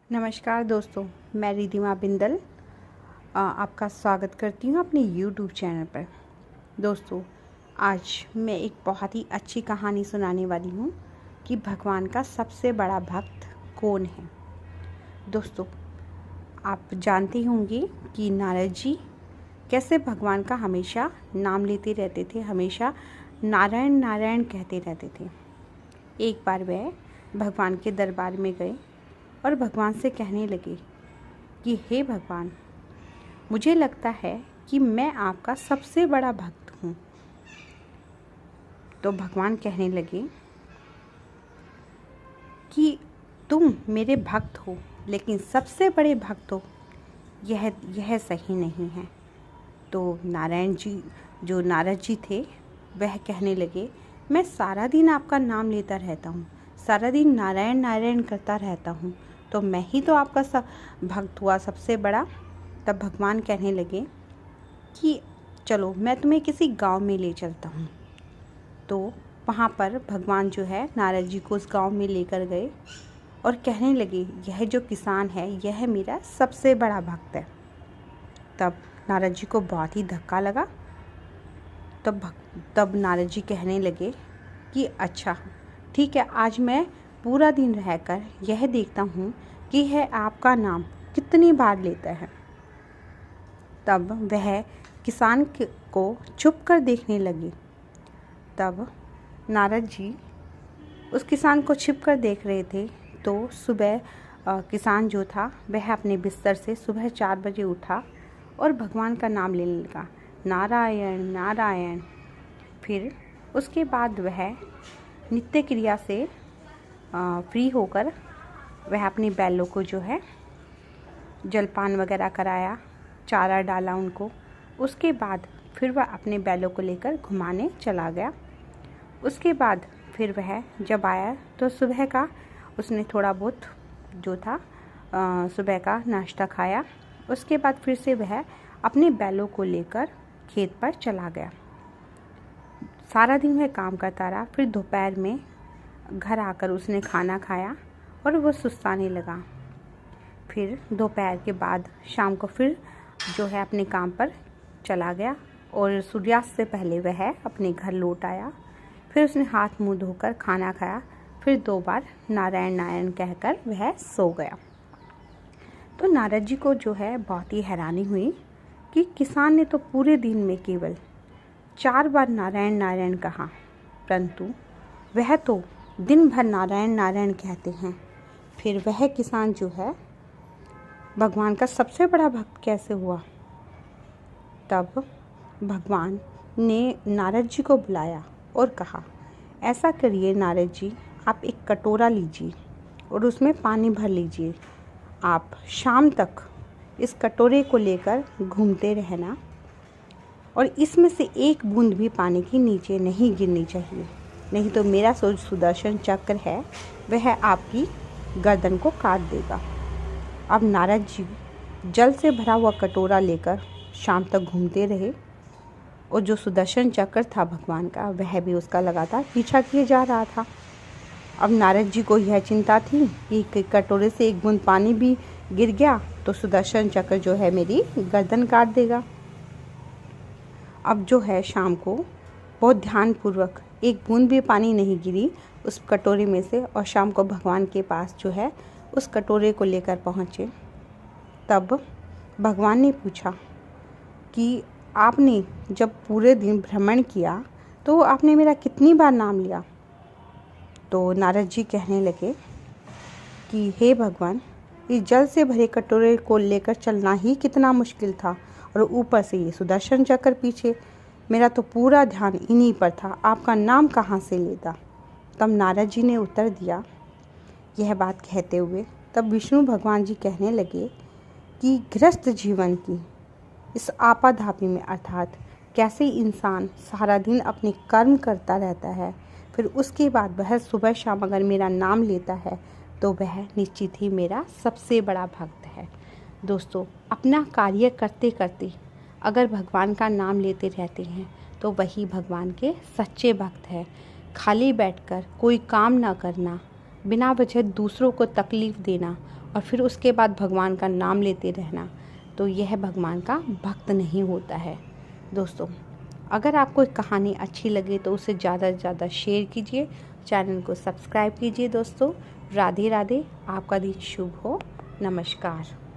नमस्कार दोस्तों, मैं रिधिमा बिंदल आपका स्वागत करती हूँ अपने YouTube चैनल पर। दोस्तों, आज मैं एक बहुत ही अच्छी कहानी सुनाने वाली हूँ कि भगवान का सबसे बड़ा भक्त कौन है। दोस्तों, आप जानते होंगे कि नारद जी कैसे भगवान का हमेशा नाम लेते रहते थे, हमेशा नारायण नारायण कहते रहते थे। एक बार वह भगवान के दरबार में गए और भगवान से कहने लगे कि हे भगवान, मुझे लगता है कि मैं आपका सबसे बड़ा भक्त हूँ। तो भगवान कहने लगे कि तुम मेरे भक्त हो, लेकिन सबसे बड़े भक्त हो, यह सही नहीं है। तो नारद जी थे, वह कहने लगे, मैं सारा दिन आपका नाम लेता रहता हूँ, सारा दिन नारायण नारायण करता रहता हूँ, तो मैं ही तो आपका भक्त हुआ सबसे बड़ा। तब भगवान कहने लगे कि चलो मैं तुम्हें किसी गांव में ले चलता हूँ। तो वहाँ पर भगवान जो है नारद जी को उस गांव में लेकर गए और कहने लगे, यह जो किसान है यह मेरा सबसे बड़ा भक्त है। तब नारद जी को बहुत ही धक्का लगा। तब नारद जी कहने लगे कि अच्छा ठीक है, आज मैं पूरा दिन रहकर यह देखता हूँ कि यह आपका नाम कितनी बार लेता है। तब वह किसान को छुप कर देखने लगे। तब नारद जी उस किसान को छिप कर देख रहे थे। तो सुबह किसान जो था वह अपने बिस्तर से सुबह 4 बजे उठा और भगवान का नाम लेने लगा, नारायण नारायण। फिर उसके बाद वह नित्य क्रिया से फ्री होकर वह अपनी बैलों को जो है जलपान वगैरह कराया, चारा डाला उनको। उसके बाद फिर वह अपने बैलों को लेकर घुमाने चला गया। उसके बाद फिर वह जब आया तो सुबह का उसने थोड़ा बहुत जो था सुबह का नाश्ता खाया। उसके बाद फिर से वह अपने बैलों को लेकर खेत पर चला गया। सारा दिन वह काम करता रहा। फिर दोपहर में घर आकर उसने खाना खाया और वो सुस्ताने लगा। फिर दोपहर के बाद शाम को फिर जो है अपने काम पर चला गया और सूर्यास्त से पहले वह अपने घर लौट आया। फिर उसने हाथ मुंह धोकर खाना खाया। फिर 2 बार नारायण नारायण कहकर वह सो गया। तो नारद जी को जो है बहुत ही हैरानी हुई कि किसान ने तो पूरे दिन में केवल 4 बार नारायण नारायण कहा, परंतु वह तो दिन भर नारायण नारायण कहते हैं। फिर वह किसान जो है भगवान का सबसे बड़ा भक्त कैसे हुआ। तब भगवान ने नारद जी को बुलाया और कहा, ऐसा करिए नारद जी, आप एक कटोरा लीजिए और उसमें पानी भर लीजिए। आप शाम तक इस कटोरे को लेकर घूमते रहना और इसमें से एक बूंद भी पानी की नीचे नहीं गिरनी चाहिए, नहीं तो मेरा सुदर्शन चक्र है वह आपकी गर्दन को काट देगा। अब नारद जी जल से भरा हुआ कटोरा लेकर शाम तक घूमते रहे और जो सुदर्शन चक्र था भगवान का वह भी उसका लगातार पीछा किए जा रहा था। अब नारद जी को यह चिंता थी कि कटोरे से एक बूंद पानी भी गिर गया तो सुदर्शन चक्र जो है मेरी गर्दन काट देगा। अब जो है शाम को बहुत ध्यानपूर्वक एक बूंद भी पानी नहीं गिरी उस कटोरे में से और शाम को भगवान के पास जो है उस कटोरे को लेकर पहुँचे। तब भगवान ने पूछा कि आपने जब पूरे दिन भ्रमण किया तो आपने मेरा कितनी बार नाम लिया। तो नारद जी कहने लगे कि हे भगवान, इस जल से भरे कटोरे को लेकर चलना ही कितना मुश्किल था और ऊपर से ये सुदर्शन चक्र पीछे, मेरा तो पूरा ध्यान इन्हीं पर था, आपका नाम कहाँ से लेता। तब नारद जी ने उत्तर दिया। यह बात कहते हुए तब विष्णु भगवान जी कहने लगे कि गृहस्थ जीवन की इस आपाधापी में, अर्थात कैसे इंसान सारा दिन अपने कर्म करता रहता है, फिर उसके बाद वह सुबह शाम अगर मेरा नाम लेता है तो वह निश्चित ही मेरा सबसे बड़ा भक्त है। दोस्तों, अपना कार्य करते करते अगर भगवान का नाम लेते रहते हैं तो वही भगवान के सच्चे भक्त हैं। खाली बैठकर कोई काम ना करना, बिना वजह दूसरों को तकलीफ़ देना और फिर उसके बाद भगवान का नाम लेते रहना, तो यह भगवान का भक्त नहीं होता है। दोस्तों, अगर आपको कहानी अच्छी लगे तो उसे ज़्यादा से ज़्यादा शेयर कीजिए, चैनल को सब्सक्राइब कीजिए। दोस्तों, राधे राधे, आपका दिन शुभ हो। नमस्कार।